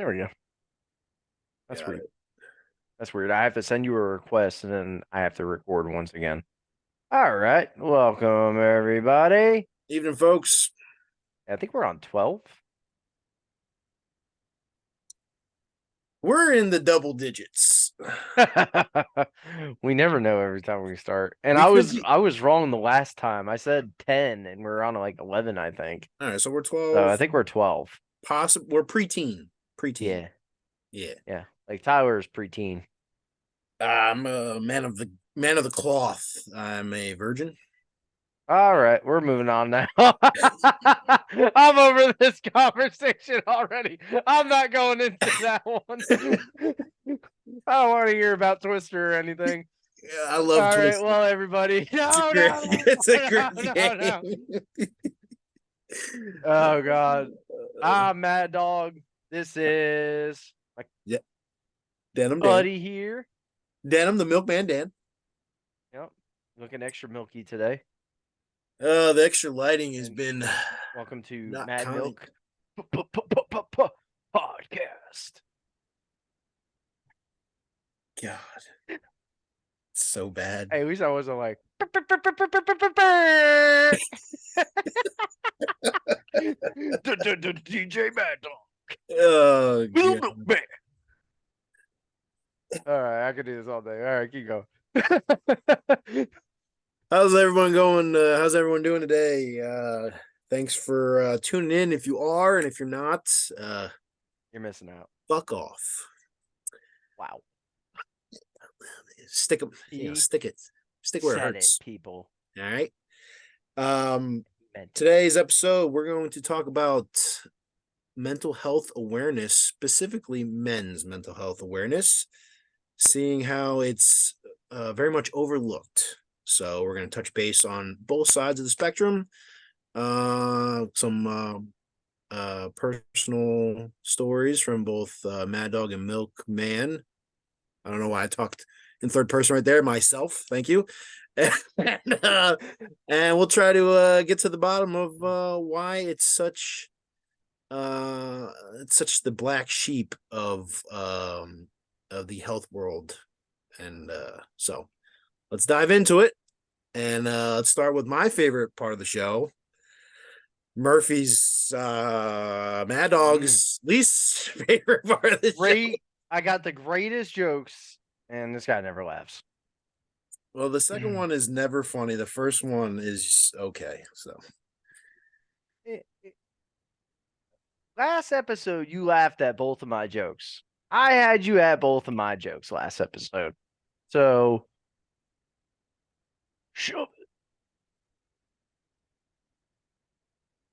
There we go. That's Got weird. it. That's weird. I have to send you a request and then I have to record once again. All right. Welcome, everybody. Evening, folks. I think we're on 12. We're in the double digits. We never know every time we start. And We I could was be. I was wrong the last time. I said 10 and we're on like 11, I think. All right, so we're So I 12. think we're 12. Possible. We're preteen. Preteen. Yeah. Yeah. Yeah. Like Tyler's preteen. I'm a man of the cloth. I'm a virgin. All right, we're moving on now. I'm over this conversation already. I'm not going into that one. I don't want to hear about Twister or anything. Yeah, I All love right, Twister. well, everybody. It's a No, great. no, It's a no, great no, no. game. Oh God. I'm Mad Dog. This is my Yeah, Denim Dan. buddy here. Denim, the milkman Dan. Yep. Looking extra milky today. The extra lighting has And been welcome to not Mad kind. Milk Podcast. God, it's so bad. Hey, at least I wasn't like DJ Mad Dog. Oh God. All right, I could do this all day. All right, keep going. How's everyone going? How's everyone doing today? Thanks for tuning in. If you are, and if you're not, You're missing out. fuck off. Wow. Stick them. Stick it. Stick where it hurts. People. All right. Today's episode, we're going to talk about mental health awareness, specifically men's mental health awareness, seeing how it's very much overlooked. So we're going to touch base on both sides of the spectrum. Some personal stories from both Mad Dog and Milkman. I don't know why I talked in third person right there. Myself, thank you. And we'll try to get to the bottom of why it's such the black sheep of the health world. And so let's dive into it. And let's start with my favorite part of the show. Murphy's Mad Dog's least favorite part of the show. I got the greatest jokes, and this guy never laughs. Well, the second one is never funny. The first one is okay. So last episode, you laughed at both of my jokes. I had you at both of my jokes last episode. So shove it.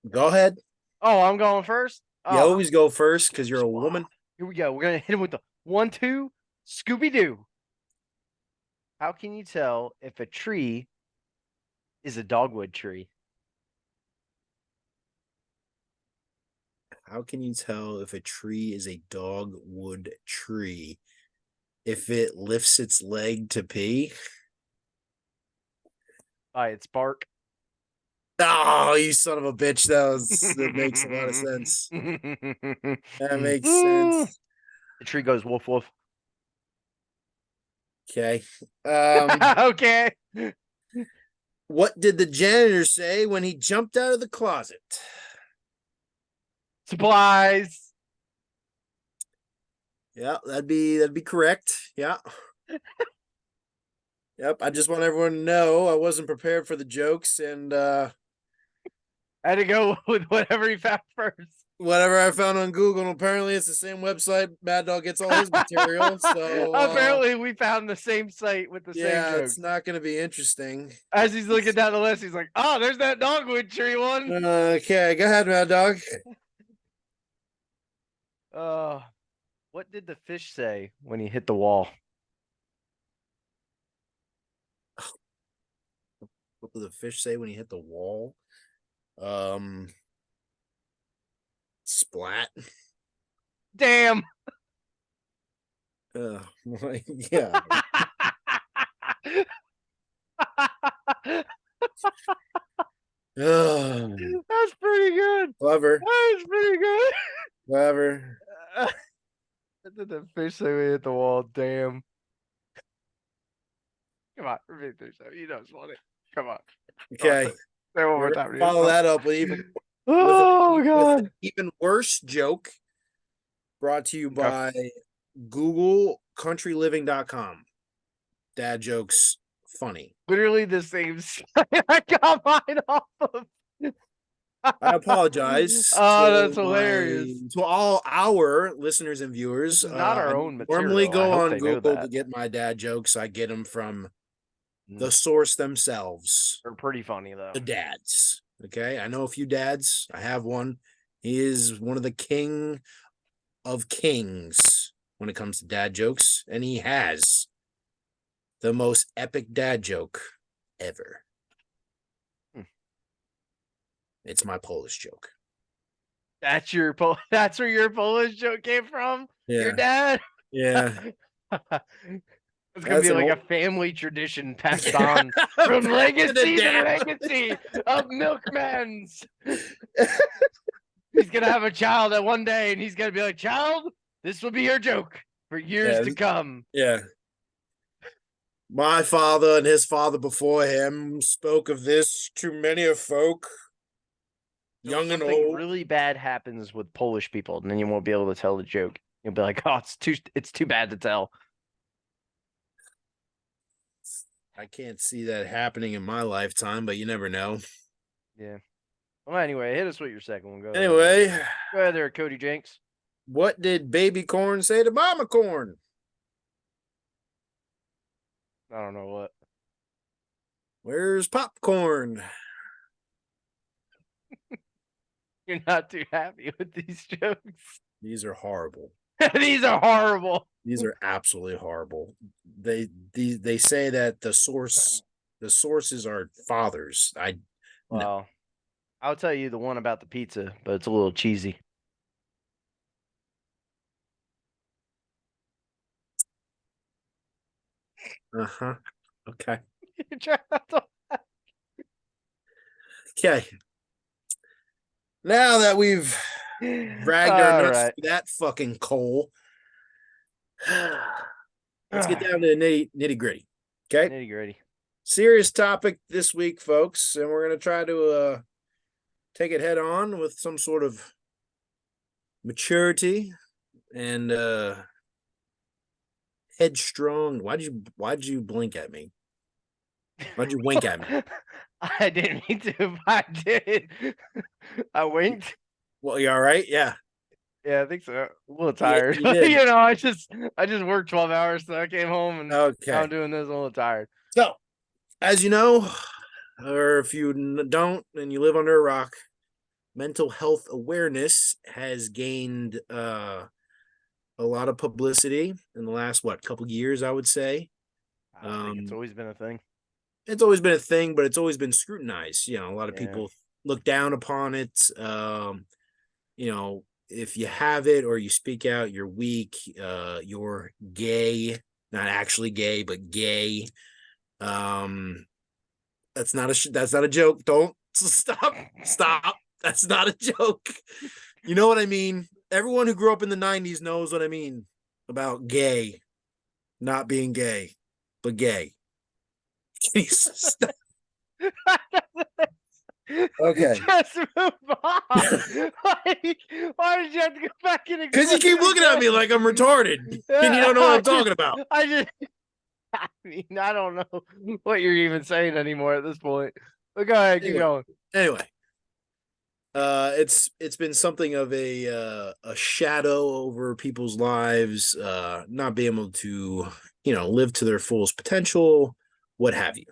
Go ahead. Oh, I'm going first? You always go first because you're a woman. Here we go. We're going to hit him with the 1-2 Scooby-Doo. How can you tell if a tree is a dogwood tree? How can you tell if a tree is a dogwood tree? If it lifts its leg to pee? By its bark. Oh, you son of a bitch. That makes a lot of sense. That makes sense. The tree goes woof woof. Okay. Okay. What did the janitor say when he jumped out of the closet? Supplies. Yeah, that'd be correct. Yeah. Yep. I just want everyone to know I wasn't prepared for the jokes, and I had to go with whatever he found first. Whatever I found on Google, and apparently it's the same website Mad Dog gets all his material. So apparently we found the same site with the same joke. Yeah, it's not going to be interesting. As he's looking down the list, he's like, "Oh, there's that dogwood tree one." Okay, go ahead, Mad Dog. What did the fish say when he hit the wall? What did the fish say when he hit the wall? Splat. Damn. Yeah. That's pretty good. Clever. That's pretty good. Clever. did the fish say we hit the wall. Damn. Come on, repeat this. You know it's funny. Come on. Okay, Say it one more we're time. gonna follow that up with even Oh with an God. even worse joke. Brought to you Okay. by Google countryliving.com. Dad jokes funny. Literally the same site I got mine off of. I apologize Oh, that's to hilarious. all our listeners and viewers. This is not our I own normally material. I go hope on they know Google to that. get my dad jokes. I get them from the Mm. source themselves, They're pretty funny though. the dads. Okay, I know a few dads. I have one. He is one of the king of kings when it comes to dad jokes, and he has the most epic dad joke ever. Hmm. It's my Polish joke. That's that's where your Polish joke came from? Your Yeah. dad? Yeah. It's gonna That's be an like old a family tradition passed on from to the legacy to dad. legacy of milkmans. He's gonna have a child at one day, and he's gonna be like, "Child, this will be your joke for years to come." Yeah. My father and his father before him spoke of this to many a folk, young and Something old. really bad happens with Polish people, and then you won't be able to tell the joke. You'll be like, "Oh, it's too bad to tell." I can't see that happening in my lifetime, but you never know. Yeah. Well, anyway, hit us with your second one. Go ahead. Anyway, Go ahead there, Cody Jenks. what did baby corn say to mama corn? I don't know what. Where's popcorn? You're not too happy with these jokes. These are horrible. These are horrible. These are absolutely horrible. They say that the sources are fathers. Well, I'll tell you the one about the pizza, but it's a little cheesy. Uh-huh. Okay. You try not to- Okay. Now that we've dragged our All nuts right. through that fucking coal, let's get down to the nitty gritty. Okay. Nitty gritty. Serious topic this week, folks, and we're gonna try to take it head on with some sort of maturity and headstrong. Why'd you blink at me? Why'd you wink at me? I didn't mean to, but I did. I winked. Well, you all right? Yeah. Yeah, I think so. A little Yeah, tired. you did. You know, I just worked 12 hours, so I came home and now Okay. I'm doing this. I'm a little tired. So, as you know, or if you don't and you live under a rock, mental health awareness has gained a lot of publicity in the last couple years, I would say. I think it's always been a thing. It's always been a thing, but it's always been scrutinized. You know, a lot of Yeah. people look down upon it. You know, if you have it or you speak out, you're weak. You're gay, not actually gay, but gay. That's not a joke. Don't stop. That's not a joke. You know what I mean? Everyone who grew up in the 90s knows what I mean about gay, not being gay, but gay. Okay. Just move on. Like, why did you have to go back and Because you keep looking at me like I'm retarded and you don't know what I'm talking about. I mean, I don't know what you're even saying anymore at this point. But go ahead, keep going. Anyway, it's been something of a shadow over people's lives, not being able to, live to their fullest potential, what have you.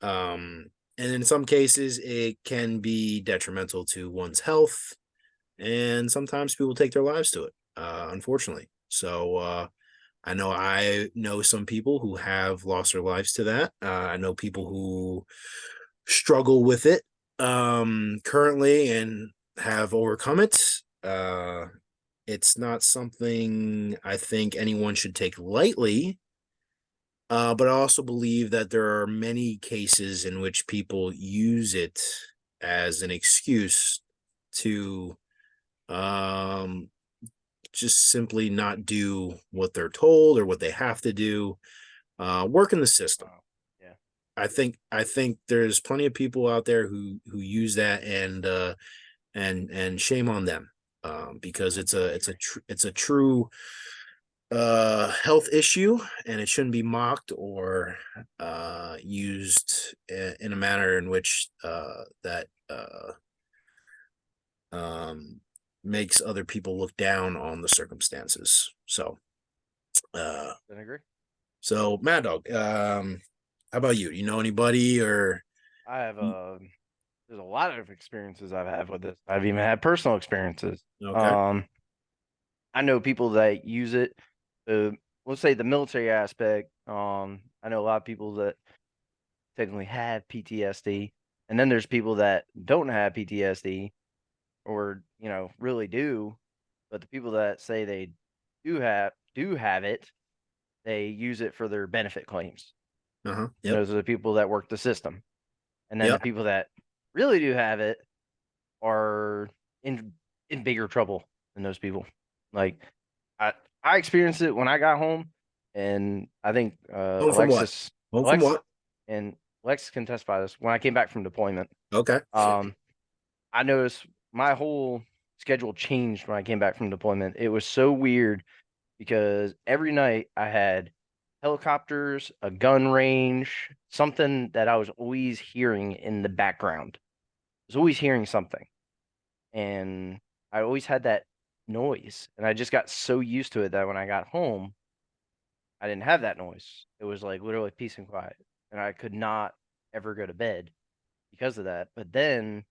And in some cases, it can be detrimental to one's health, and sometimes people take their lives to it, unfortunately. So I know some people who have lost their lives to that. I know people who struggle with it currently and have overcome it. It's not something I think anyone should take lightly. But I also believe that there are many cases in which people use it as an excuse to just simply not do what they're told or what they have to do. Work in the system. Wow. Yeah. I think there's plenty of people out there who use that, and shame on them, because I agree. it's a true health issue, and it shouldn't be mocked or used in a manner in which that um makes other people look down on the circumstances. Uh I agree. so Mad Dog, how about you? You know anybody or I have there's a lot of experiences I've had with this. I've even had personal experiences. okay. Um, I know people that use it. Let's say the military aspect. I know a lot of people that technically have PTSD, and then there's people that don't have PTSD, or really do, but the people that say they do have it, they use it for their benefit claims. Uh-huh. And Yep. those are the people that work the system. And then the Yep. people that really do have it are in in bigger trouble than those people. Like I I experienced it when I got home, and I think Home from what? Home from Alexis what? and Alexis can testify this. When I came back from deployment, Okay. um, I noticed my whole schedule changed when I came back from deployment. It was so weird because every night I had helicopters, a gun range, something that I was always hearing in the background. I was always hearing something. And I always had that noise. And I just got so used to it that when I got home, I didn't have that noise. It was like literally peace and quiet. And I could not ever go to bed because of that. But then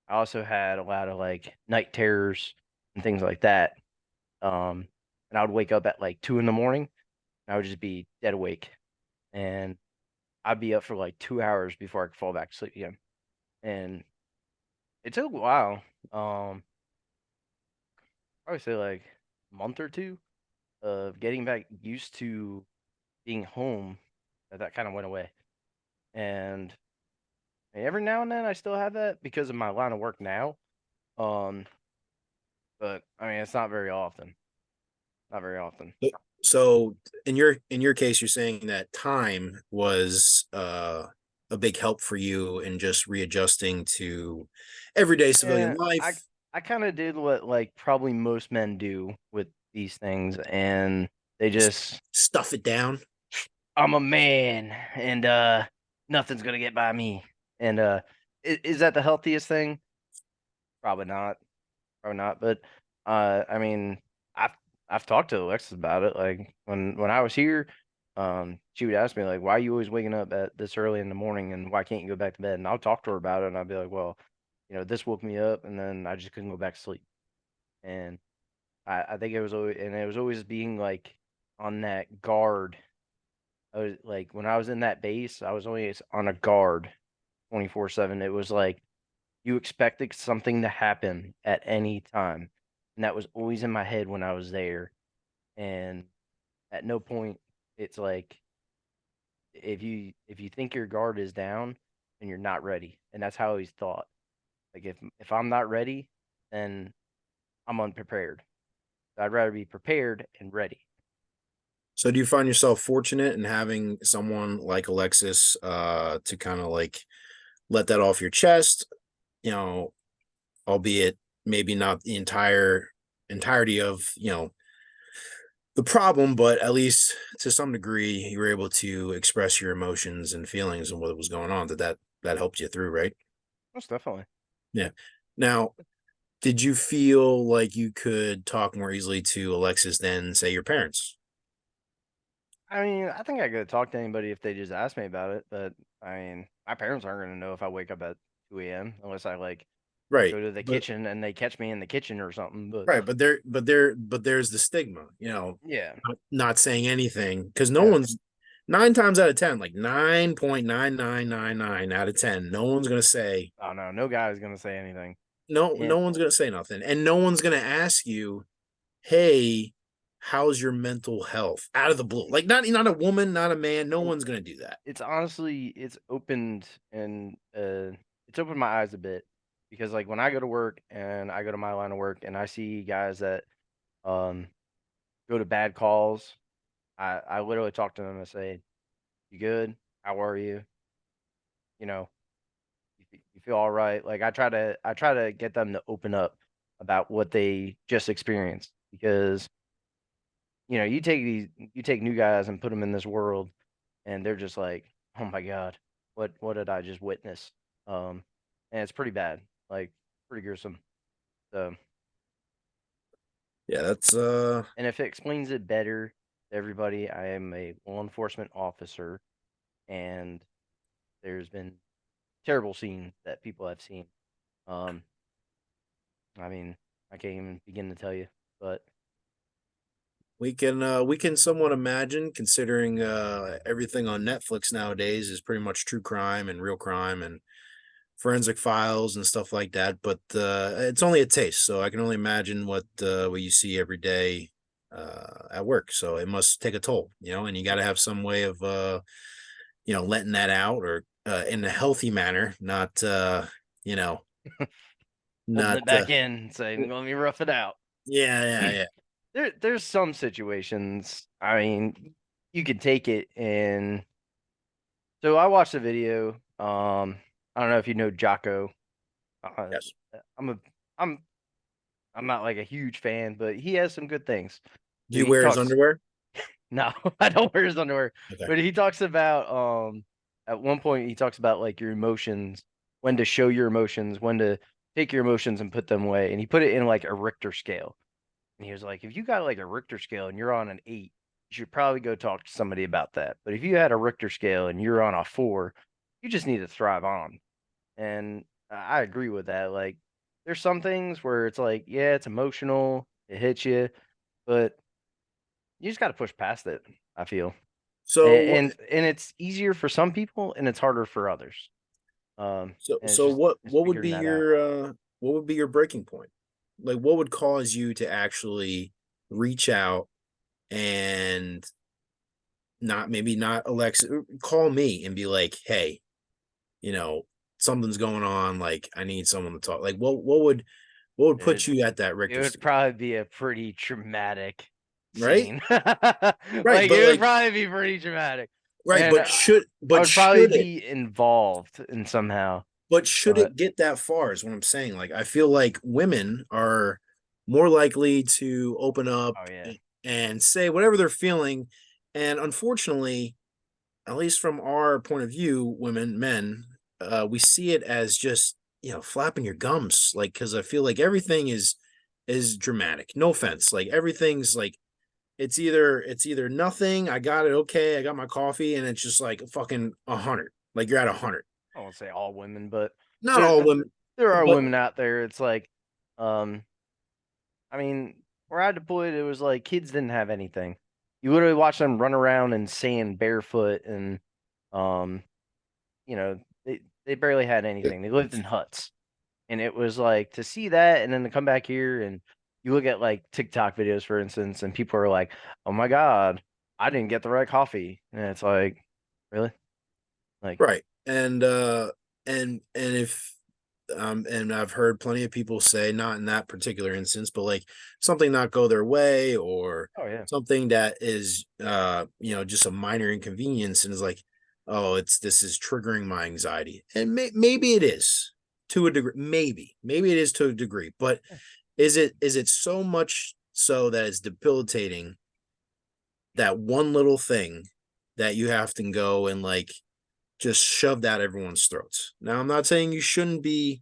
I also had a lot of like night terrors and things like that. And I would wake up at like 2 in the morning. And I would just be dead awake. And I'd be up for like 2 hours before I could fall back to sleep again. And it took a while. I would say like a month or two of getting back used to being home, that kind of went away. And every now and then I still have that because of my line of work now. Um, but I mean it's not very often. Not very often. So in your case, you're saying that time was a big help for you in just readjusting to everyday civilian Yeah, I life. I kind of did what like probably most men do with these things, and they just Stuff it down. I'm a man, and nothing's gonna get by me. And is that the healthiest thing? Probably not. Probably not. But I mean, I've I've talked to Alexis about it. Like when I was here, she would ask me like, "Why are you always waking up at this early in the morning, and why can't you go back to bed?" And I'll talk to her about it, and I'll be like, "Well, this woke me up, and then I just couldn't go back to sleep." And I think it was always being like on that guard. I was like when I was in that base, I was always on a guard 24/7. It was like you expected something to happen at any time. And that was always in my head when I was there. And at no point it's like if you think your guard is down and you're not ready. And that's how I always thought. Like if I'm not ready, then I'm unprepared. I'd rather be prepared and ready. So do you find yourself fortunate in having someone like Alexis to kind of like let that off your chest, you know, albeit maybe not the entirety of, the problem, but at least to some degree you were able to express your emotions and feelings and what was going on, that helped you through, right? Most definitely. Yeah. Now, did you feel like you could talk more easily to Alexis than say your parents? I mean, I think I could talk to anybody if they just asked me about it, but I mean, my parents aren't gonna know if I wake up at 2 a.m. unless I like Right. go to the But kitchen and they catch me in the kitchen or something. But right, but there's the stigma, yeah, not saying anything because no yeah. one's 9 times out of 10, like 9.9999 out of 10, no one's gonna say Oh no, no guy is gonna say anything. no And one's gonna say nothing. And no one's gonna ask you, hey, how's your mental health? Out of the blue. Like not a woman, not a man, no and one's gonna do that. it's honestly it's opened my eyes a bit because like when I go to work and I go to my line of work and I see guys that Um, go to bad calls. I literally talk to them and say, "You good? How are you? You know, you feel all right?" Like I try to get them to open up about what they just experienced because you take new guys and put them in this world, and they're just like, "Oh my god, what did I just witness?" And it's pretty bad, like pretty gruesome. So, Yeah, that's and if it explains it better to everybody, I am a law enforcement officer, and there's been terrible scenes that people have seen. Um, I mean, I can't even begin to tell you, but we can somewhat imagine, considering everything on Netflix nowadays is pretty much true crime and real crime and forensic files and stuff like that. But it's only a taste, so I can only imagine what you see every day at work. So it must take a toll, and you got to have some way of letting that out, or in a healthy manner, not you know holding not it back in, and saying, "Let me rough it out." yeah, yeah, yeah. There's some situations. I mean, you could take it and so I watched a video. I don't know if you know Jocko. Uh, Yes. I'm a I'm I'm not like a huge fan, but he has some good things. Do So you he wear his talks. underwear? No, I don't wear his underwear, Okay. but he talks about at one point he talks about like your emotions, when to show your emotions, when to take your emotions and put them away, and he put it in like a Richter scale. And he was like, if you got like a Richter scale and you're on an 8, you should probably go talk to somebody about that. But if you had a Richter scale and you're on a 4, you just need to thrive on. And I agree with that. Like, there's some things where it's like, yeah, it's emotional, it hits you, but you just got to push past it. I feel, So what? and it's easier for some people and it's harder for others. So And so what it's what would be figuring that out. what would be your breaking point? Like, what would cause you to actually reach out and not, maybe not Alexa, call me and be like, hey, you know, something's going on. Like, I need someone to talk. Like, what would put It, you at that it Richter would scale, probably be a pretty traumatic right? scene. Right, Like but it would like, probably be pretty traumatic, right, and I but would probably should it? be involved in somehow. But should But it get that far is what I'm saying. Like, I feel like women are more likely to open up oh yeah, and say whatever they're feeling. And unfortunately, at least from our point of view, women, men, we see it as just, flapping your gums. Like, because I feel like everything is dramatic. No offense. Like, everything's like, it's either nothing. I got it. Okay. I got my coffee, and it's just like fucking 100. Like, you're at 100. I won't say all women, but Not there all women, there are but women out there. It's like, um, I mean, where I deployed, it was like kids didn't have anything. You literally watch them run around in sand barefoot, and um, they barely had anything. They lived in huts. And it was like to see that and then to come back here and you look at like TikTok videos, for instance, and people are like, "Oh my God, I didn't get the right coffee." And it's like, really? Like, right. And if and I've heard plenty of people say, not in that particular instance, but like something not go their way, or oh yeah, something that is just a minor inconvenience, and is like, oh, this is triggering my anxiety. And maybe it is, to a degree. Maybe it is to a degree, but is it so much so that it's debilitating, that one little thing that you have to go and like just shove that everyone's throats? Now, I'm not saying you shouldn't be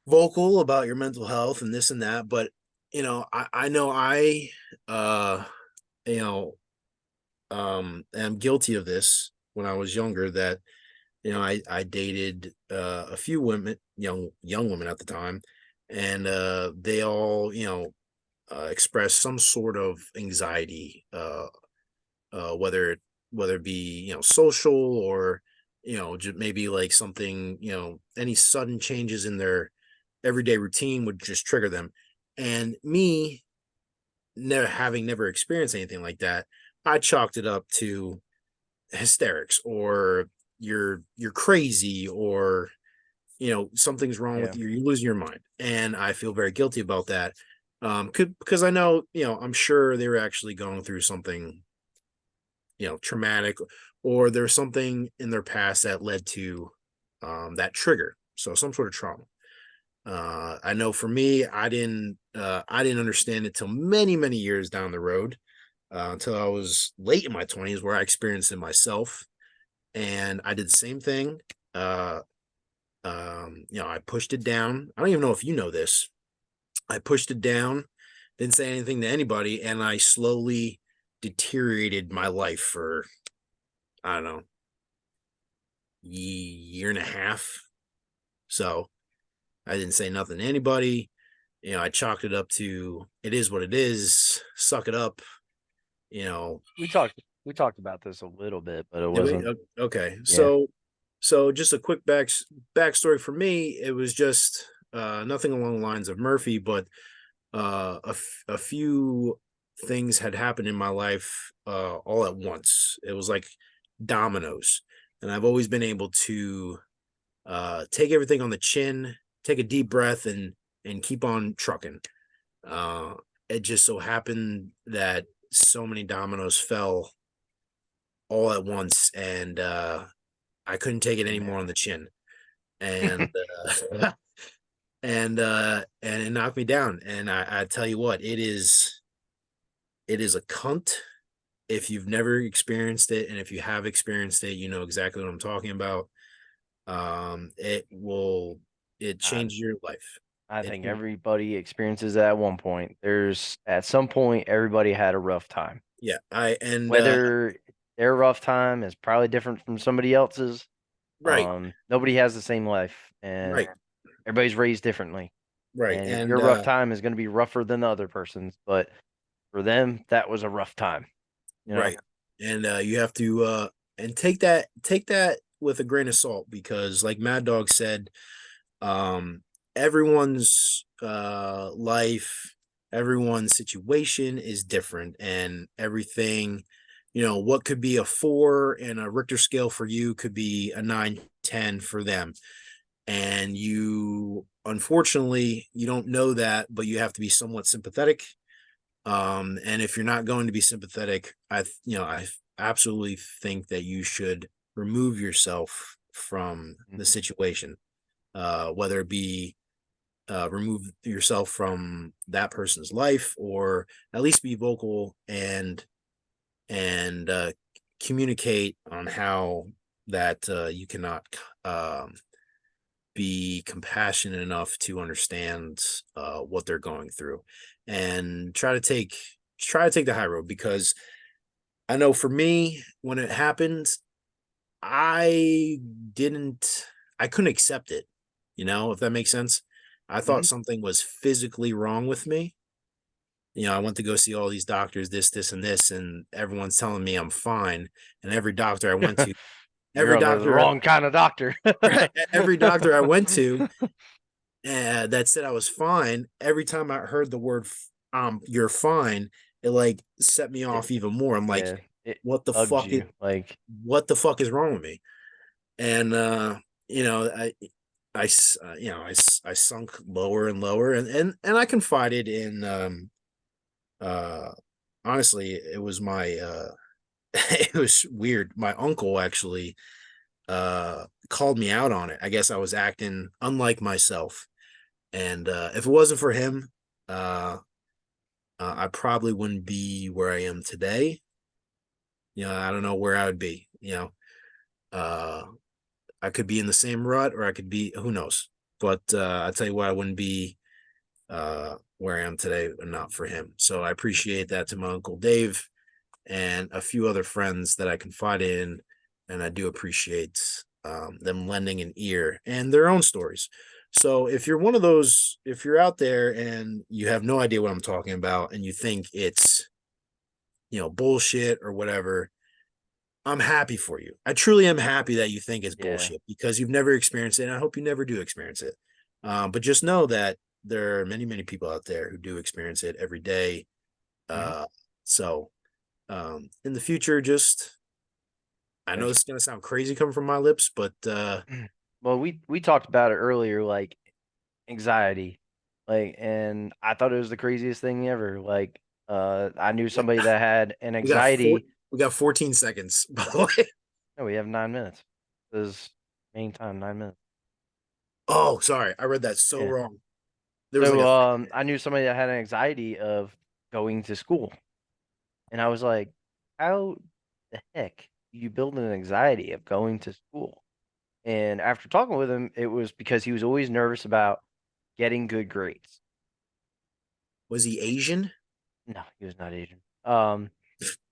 vocal about your mental health and this and that, but I know I uh you know am guilty of this. When I was younger, that I dated a few women, young women at the time, and they all expressed some sort of anxiety, whether it be social, or just maybe like something, any sudden changes in their everyday routine would just trigger them. And me, never experienced anything like that, I chalked it up to hysterics, or you're crazy, or something's wrong yeah. with you, you're losing your mind. And I feel very guilty about that. Because I know, I'm sure they were actually going through something, traumatic, or there's something in their past that led to that trigger. So some sort of trauma. I know for me, I didn't understand it till many, many years down the road, until I was late in my 20s, where I experienced it myself, and I did the same thing. Uh, I pushed it down. I don't even know if you know this. I pushed it down, didn't say anything to anybody, and I slowly deteriorated my life for, I don't know, year and a half. So I didn't say nothing to anybody. I chalked it up to, it is what it is. Suck it up. You know, We talked about this a little bit, but it did we? wasn't. Okay. Yeah, So just a quick backstory for me. It was just nothing along the lines of Murphy, but a few things had happened in my life all at once. It was like dominoes, and I've always been able to take everything on the chin, take a deep breath, and keep on trucking. Uh, it just so happened that so many dominoes fell all at once, and I couldn't take it man. anymore on the chin, and and it knocked me down. And I tell you what, it is a cunt. If you've never experienced it, and if you have experienced it, you know exactly what I'm talking about. It I, changes your life. I It think everybody experiences that at one point. There's at some point everybody had a rough time. Yeah, I and Whether their rough time is probably different from somebody else's. right, Nobody has the same life, and right, everybody's raised differently. right, And and your rough time is going to be rougher than the other person's, but for them, that was a rough time. You know, right, and you have to and take that with a grain of salt, because like Mad Dog said, um everyone's life, everyone's situation is different, and everything, what could be a 4 in a Richter scale for you could be a 9, 10 for them. And you, unfortunately, you don't know that, but you have to be somewhat sympathetic. And if you're not going to be sympathetic, I absolutely think that you should remove yourself from the Mhm. situation, whether it be remove yourself from that person's life, or at least be vocal and communicate on how that you cannot be compassionate enough to understand what they're going through, and try to take the high road. Because I know for me, when it happened, I didn't I couldn't accept it, if that makes sense. I thought Mhm. something was physically wrong with me. I went to go see all these doctors, this, and this, and everyone's telling me I'm fine. And every doctor I went to, You're every under the doctor, wrong kind of doctor. every doctor I went to that said I was fine, every time I heard the word you're fine, it like set me it, off even more. I'm like, yeah, it what the bugs fuck is you. Like, what the fuck is wrong with me? And you know, I sunk lower and lower, and I confided in uh honestly, it was my it was weird. My uncle actually called me out on it. I guess I was acting unlike myself. And if it wasn't for him, uh, I probably wouldn't be where I am today. I don't know where I would be. Uh, I could be in the same rut, or I could be, who knows. But I tell you what, I wouldn't be where I am today, not for him. So I appreciate that to my Uncle Dave and a few other friends that I confide in, and I do appreciate them lending an ear and their own stories. So if you're one of those, if you're out there and you have no idea what I'm talking about, and you think it's bullshit or whatever, I'm happy for you. I truly am happy that you think it's yeah. bullshit, because you've never experienced it, and I hope you never do experience it. But just know that there are many, many people out there who do experience it every day. Mhm. So in the future, just, I know There's, this is gonna sound crazy coming from my lips, but well, we talked about it earlier, like anxiety. Like, and I thought it was the craziest thing ever. Like, I knew Yeah, somebody that had an we got four. anxiety. We got 14 seconds. By the way. No, we have 9 minutes. This is main time, 9 minutes. Oh, sorry, I read that so Yeah. wrong. There was like So, a. I knew somebody that had an anxiety of going to school, and I was like, how the heck do you build an anxiety of going to school? And after talking with him, it was because he was always nervous about getting good grades. Was he Asian? No, he was not Asian. And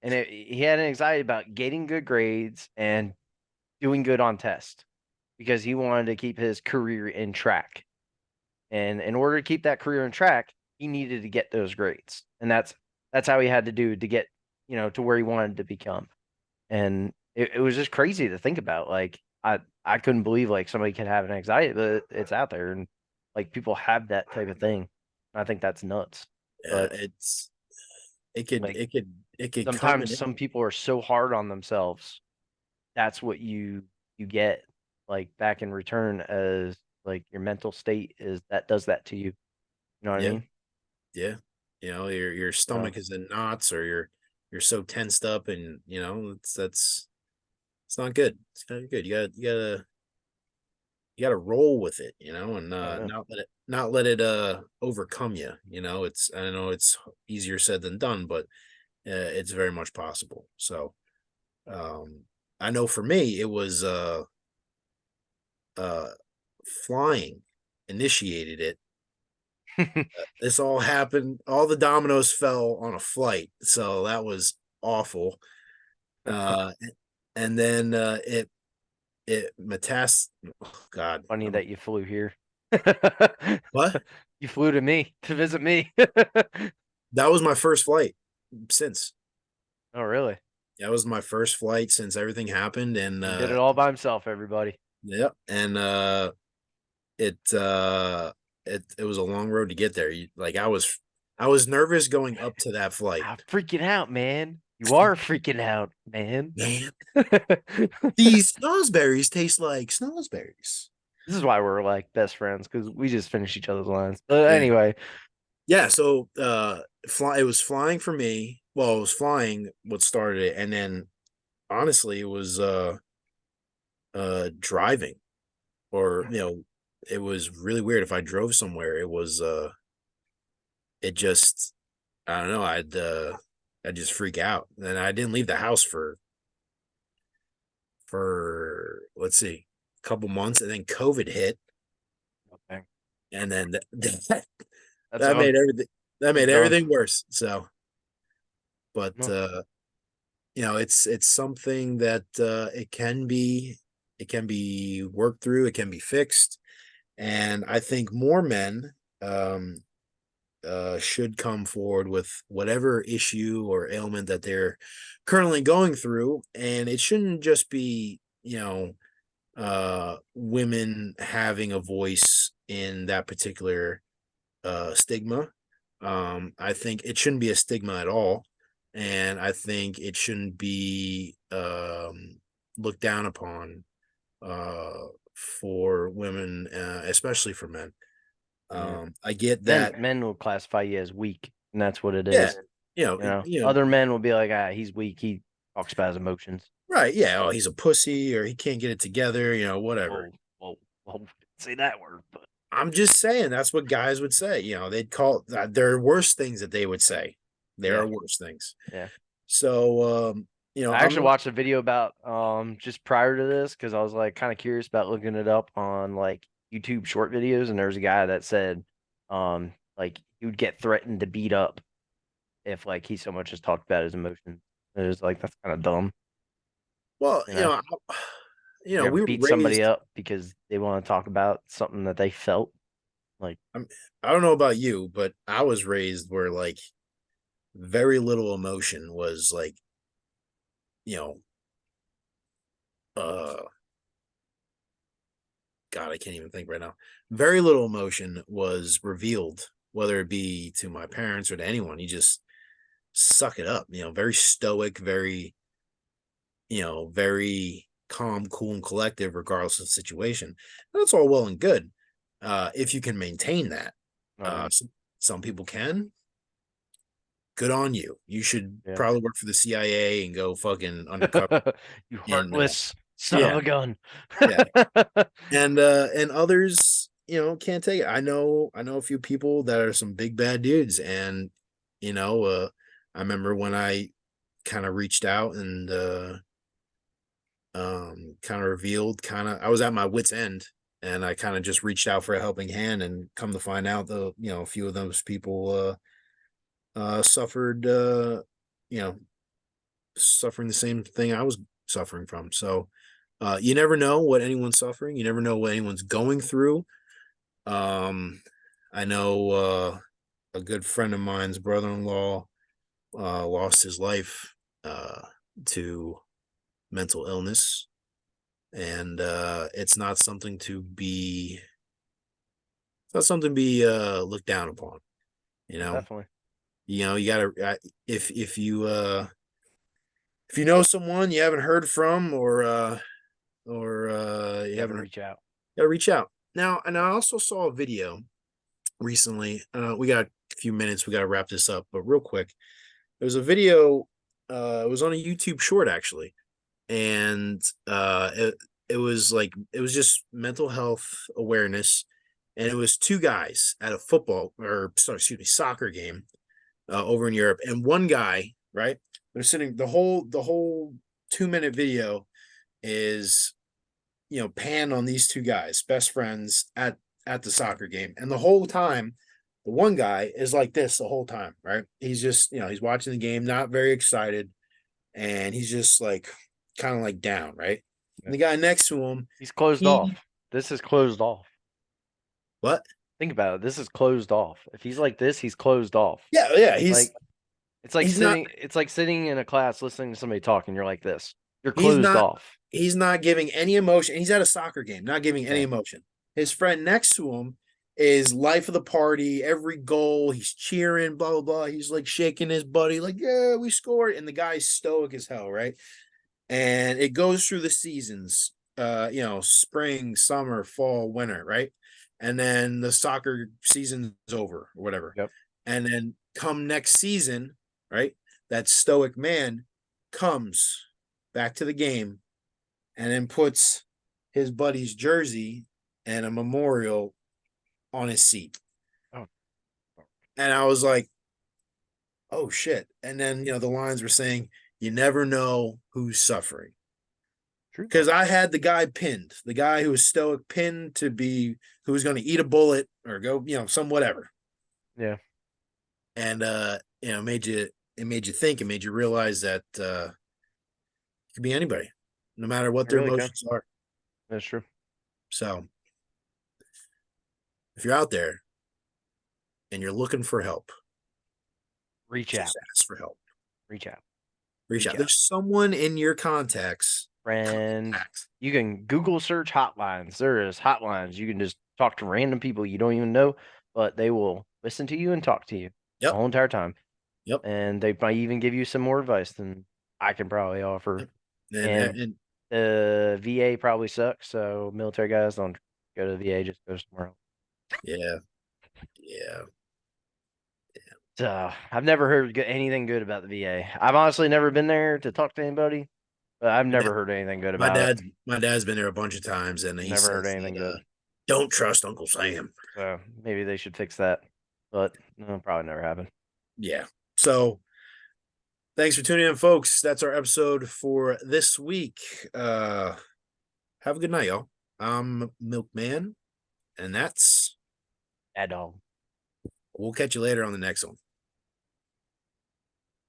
he had an anxiety about getting good grades and doing good on tests because he wanted to keep his career in track. And in order to keep that career in track, he needed to get those grades. And that's how he had to do to get, to where he wanted to become. And it was just crazy to think about. Like I couldn't believe like somebody could have an anxiety, but it's out there and like people have that type of thing. I think that's nuts. Yeah, But it's it could like it could it could come sometimes in. some people are so hard on themselves. That's what you get like back in return as like your mental state is that does that to you. You know what I Yeah, mean? yeah. Your So stomach is in knots, or you're so tensed up, and it's not good. It's not good. You gotta roll with it, and oh yeah. not let it overcome you. I know it's easier said than done, but it's very much possible. So um I know for me it was uh flying initiated it. This all happened, all the dominoes fell on a flight, so that was awful. Uh and then it metas oh god. Funny that you flew here. What? You flew to me to visit me. That was my first flight since. Oh, really? That was my first flight since everything happened, and He did it all by himself, everybody. yep, and it it was a long road to get there. Like I was nervous going up to that flight. I'm freaking out, man. You are freaking out, man. Man, This these snozberries taste like snozberries. is why we're like best friends because we just finish each other's lines. But Yeah, anyway, yeah. So it was flying for me. Well, it was flying what started it, and then honestly, it was driving, or it was really weird. If I drove somewhere, it just, I don't know, I'd just freak out. And I didn't leave the house for let's see, a couple months, and then COVID hit, okay. and then that That's that on. made everything that He's made done. everything worse. So, but No. it's something that it can be worked through, it can be fixed, and I think more men um should come forward with whatever issue or ailment that they're currently going through. And it shouldn't just be, women having a voice in that particular stigma. I think it shouldn't be a stigma at all. And I think it shouldn't be looked down upon uh, for women, especially for men. Yeah. I get Men that. men will classify you as weak, and that's what it Yeah, is. you know, Other men will be like, he's weak. He talks about his emotions. right? Yeah. Oh, he's a pussy, or he can't get it together. Whatever. Whoa, whoa, whoa! Say that word, but I'm just saying that's what guys would say. They'd call there are worse things that they would say. There yeah, are worse things. yeah. So, I I'm actually not. watched a video about just prior to this because I was like kind of curious about looking it up on like YouTube short videos, and there was a guy that said like he would get threatened to beat up if like he so much as talked about his emotions. It was like that's kind of dumb, Well, you know. You ever we were beat somebody raised. up because they want to talk about something that they felt? Like, I don't know about you, but I was raised where like very little emotion was like, you know, uh, God, I can't even think right now. Very little emotion was revealed, whether it be to my parents or to anyone. You just suck it up, very stoic, very calm, cool, and collective, regardless of the situation. And that's all well and good, if you can maintain that. Um, Some people can. Good on you. You should yeah. probably work for the CIA and go fucking undercover. You And heartless son of yeah, a gun. yeah, and others, can't take it. I know a few people that are some big bad dudes, and I remember when I kind of reached out and kind of revealed, I was at my wit's end, and I kind of just reached out for a helping hand, and come to find out, a few of those people suffered, you know suffering the same thing I was suffering from. So you never know what anyone's suffering. You never know what anyone's going through. I know a good friend of mine's brother-in-law lost his life uh, to mental illness, and it's not something to be looked down upon. You know, Definitely. you gotta if you know someone you haven't heard from, or you Gotta haven't, reach out. gotta reach out now. And I also saw a video recently. We got a few minutes. We got to wrap this up, but real quick, there was a video. It was on a YouTube short actually, and it was just mental health awareness, and it was two guys at a football, or sorry, excuse me, soccer game over in Europe, and one guy, right? They're sitting, the whole 2 minute video is, pan on these two guys, best friends at the soccer game, and the whole time, the one guy is like this the whole time, right? He's just, he's watching the game, not very excited, and he's just like kind of like down, right? Yeah. And the guy next to him, He's closed off. he This is closed off. what? Think about it. This is closed off. If he's like this, he's closed off. Yeah, yeah, Like it's like he's not sitting. It's like sitting in a class listening to somebody talk, and you're like this. You're he's closed not off. he's not giving any emotion. He's at a soccer game, not giving any Yeah. emotion. His friend next to him is life of the party. Every goal, he's cheering, blah blah blah. He's like shaking his buddy, like, yeah, we scored. And the guy's stoic as hell, right? And it goes through the seasons, spring, summer, fall, winter, right? And then the soccer season's over or whatever. Yep. And then come next season, right? That stoic man comes back to the game and then puts his buddy's jersey and a memorial on his seat. Oh. And I was like, oh shit. And then, the lines were saying, you never know who's suffering. True. Because I had the guy pinned, the guy who was stoic pinned to be, who was going to eat a bullet or go, some whatever. Yeah. And, it made you think, it made you realize that it could be anybody, no matter what It their really can. emotions are. That's true. So if you're out there and you're looking for help, Reach out. just ask for help. Reach out. Reach out. There's someone in your contacts. Friend. You can Google search hotlines. There is hotlines. You can just talk to random people you don't even know, but they will listen to you and talk to you the Yep. whole entire time. Yep. And they might even give you some more advice than I can probably offer. And The VA probably sucks, so military guys don't go to the VA, just go somewhere else. yeah. Yeah. So I've never heard anything good about the VA. I've honestly never been there to talk to anybody, but I've never heard anything good My about it. dad's been there a bunch of times, and he Never heard says anything good. Don't trust Uncle Sam. So maybe they should fix that, but no, probably never happen. Yeah. So thanks for tuning in, folks. That's our episode for this week. Have a good night, y'all. I'm Milkman, and that's Bad dog. we'll catch you later on the next one.